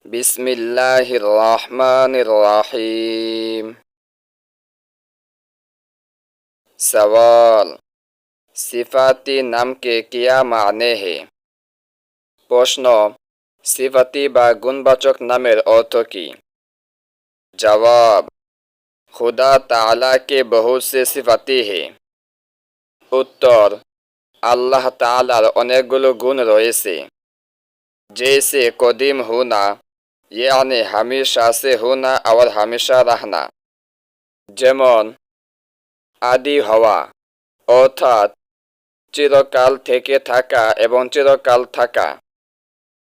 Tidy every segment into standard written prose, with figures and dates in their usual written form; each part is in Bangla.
বিসমিল্লাহির রহমানির রহিম। सवाल, सिफाती नाम के क्या माने हैं? প্রশ্ন, সিফাতি বা গুণবাচক নামের অর্থ কি? জবাব, खुदा ताला के बहुत से सिफाती हैं। উত্তর, আল্লাহ তাআলার অনেকগুলো গুণ রয়েছে, जैसे कदीम होना यानी हमेशा से होना और हमेशा रहना, যেমন আদি হওয়া অর্থাৎ চিরকাল থেকে থাকা এবং চিরকাল থাকা।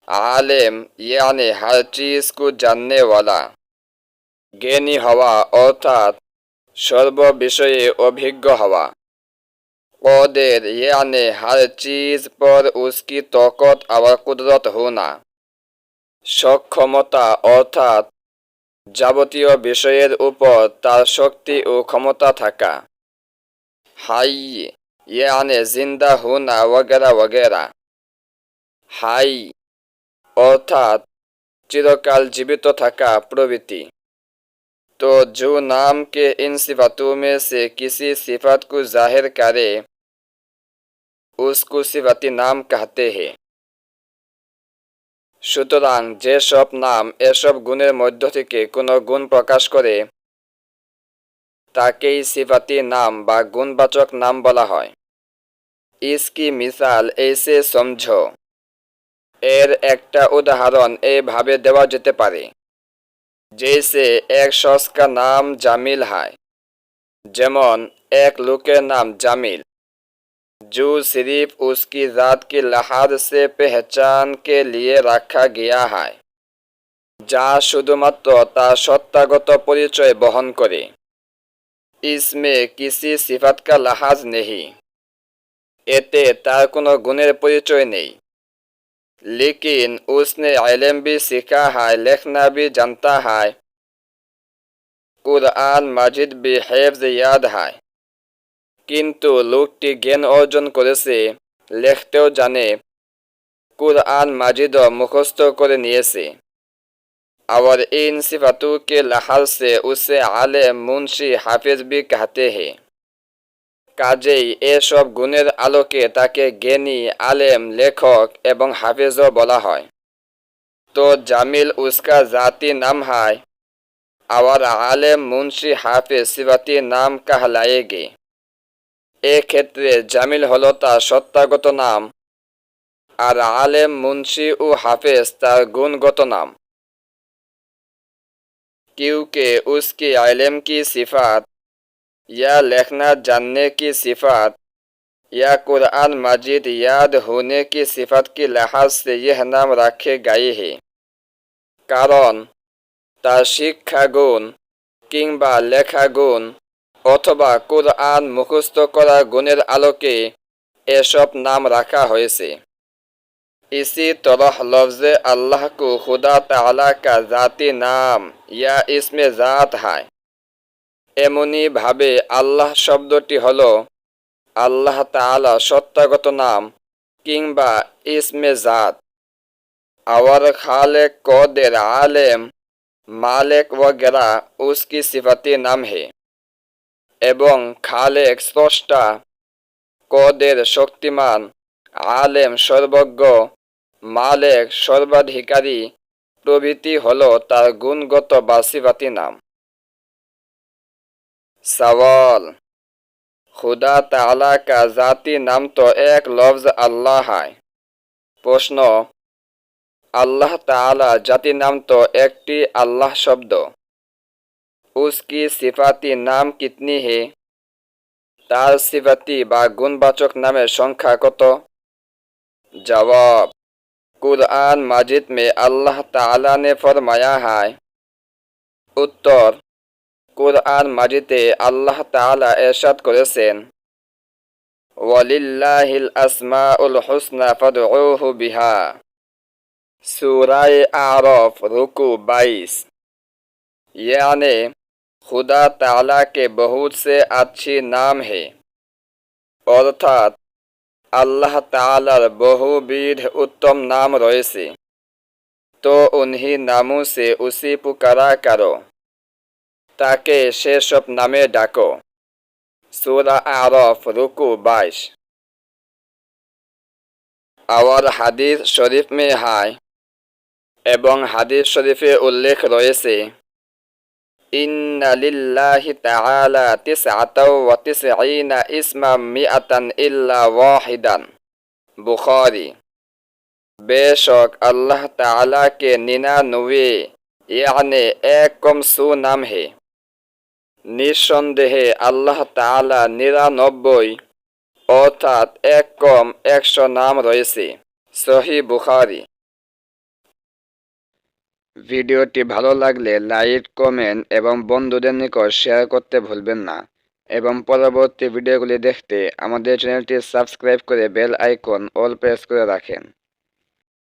आलिम यानी हर चीज को जानने वाला, জ্ঞানী হওয়া অর্থাৎ সর্ব বিষয়ে অভিজ্ঞ হওয়া। قادر यानी हर चीज पर उसकी ताकत और कुदरत होना, সক্ষমতা অর্থাৎ যাবতীয় বিষয়ের উপর তার শক্তি ও ক্ষমতা থাকা। হাই यानी जिंदा होना वगैरह वगैरह। हाई अर्थात चिरकाल जीवित থাকা प्रवृत्ति। तो जो नाम के इन सिफातों में से किसी सिफात को जाहिर करे उसको सिफाती नाम कहते हैं। সুতরাং যেসব নাম এসব গুণের মধ্য থেকে কোনো গুণ প্রকাশ করে তাকেই সিফাতি নাম বা গুণবাচক নাম বলা হয়। इसकी मिसाल ऐसे समझो, এর একটা উদাহরণ এভাবে দেওয়া যেতে পারে, जैसे एक शख्स का नाम জামিল है, যেমন এক লোকের নাম জামিল, जो सिर्फ उसकी जात की लिहाज से पहचान के लिए रखा गया है, যা শুধুমাত্র তার সত্তাগত পরিচয় বহন করে। इसमें किसी सिफत का लिहाज नहीं, এতে তার কোনো গুণের পরিচয় নেই। लेकिन उसने इल्म भी सीखा है, लिखना भी जानता है, कुरान मजिद भी हिफ्ज याद है, কিন্তু লোকটি জ্ঞান অর্জন করেছে, লিখতেও জানে, কুরআন মাজিদও মুখস্থ করে নিয়েছে। और इन सिफातों के लिहाज से उसे आलिम मुंशी हाफिज भी कहते हैं। কাজেই এসব গুণের আলোকে তাকে জ্ঞানী, আলেম, লেখক এবং হাফেজও বলা হয়। তো জামিল उसका जाती नाम है और आलिम मुंशी हाफिज सिफाती नाम कहलाएंगे। এক্ষেত্রে জামিল হলো তার সত্তাগত নাম আর আলেম, মুন্সি ও হাফেজ তার গুণগত নাম। क्योंकि उसकी इल्म की सिफात या लिखना जानने की सिफात या कुरान मजीद याद होने की सिफत के लिहाज से यह नाम रखे गए हैं। কারণ তার শিক্ষা গুণ কিংবা লেখা গুণ অথবা কুরআন মুখস্থ করা গুণের আলোকে এসব নাম রাখা হয়েছে। इसी तरह लफ्ज़ अल्लाह को खुदा ताला का ज़ाती नाम या इसमें ज़ात है। এমনি ভাবে আল্লাহ শব্দটি হলো আল্লাহ তাআলা সত্তাগত নাম কিংবা ইসমে জাত। और खालिक, कादिर, आलिम, मालिक वगैरह उसकी सिफाती नाम है। এবং খালেক স্রষ্টা, কাদির শক্তিমান, আলেম সর্বজ্ঞ, মালেক সর্বাধিকারী প্রভৃতি হল তার গুণগত বা সিফাতি নাম। सवाल, खुदा ताला का जाती नाम तो एक लफ्ज अल्लाह है। প্রশ্ন, আল্লাহ তাআলা জাতি নাম তো একটি আল্লাহ শব্দ। उसकी सिफाती नाम कितनी है? তার সিফাতি বা গুণবাচক নামের সংখ্যা কত? জবাব, কুরআন মাজিদ में अल्लाह ताला ने फरमाया है। উত্তর, কুরআন মাজিদে আল্লাহ তাআলা ইরশাদ করেছেন, ওয়ালিল্লাহিল আসমাউল হুসনা ফাদউহু বিহা। সূরা আরাফ রুকু 22। यानी खुदा ताला के बहुत से अच्छी नाम है, অর্থাৎ আল্লাহ তাআলার বহুবিধ উত্তম নাম রয়েছে। तो उन्हीं नामों से उसी पुकारा करो, তাকে সেসব নামে ডাকো। সূরা আরাফ রুকু 22। और হাদিস শরীফ में है এবং হাদিস শরীফে উল্লেখ রয়েছে ইন্না লিল্লাহি তাআলা তিসআতাও ওয়া তিসঈনা ইসমান মিআতান ইল্লা ওয়াহিদান। বুখারী। बेशक अल्लाह ताला के 99 यानी एक कम सौ नाम है। निस्संदेहे अल्लाह ताला 99 অর্থাৎ এক কম 100 নাম রয়েছে। সহিহ বুখারী। ভিডিওটি ভালো লাগলে লাইক, কমেন্ট এবং বন্ধুদের নিকট শেয়ার করতে ভুলবেন না এবং পরবর্তী ভিডিওগুলি দেখতে আমাদের চ্যানেলটি সাবস্ক্রাইব করে বেল আইকন অল প্রেস করে রাখেন।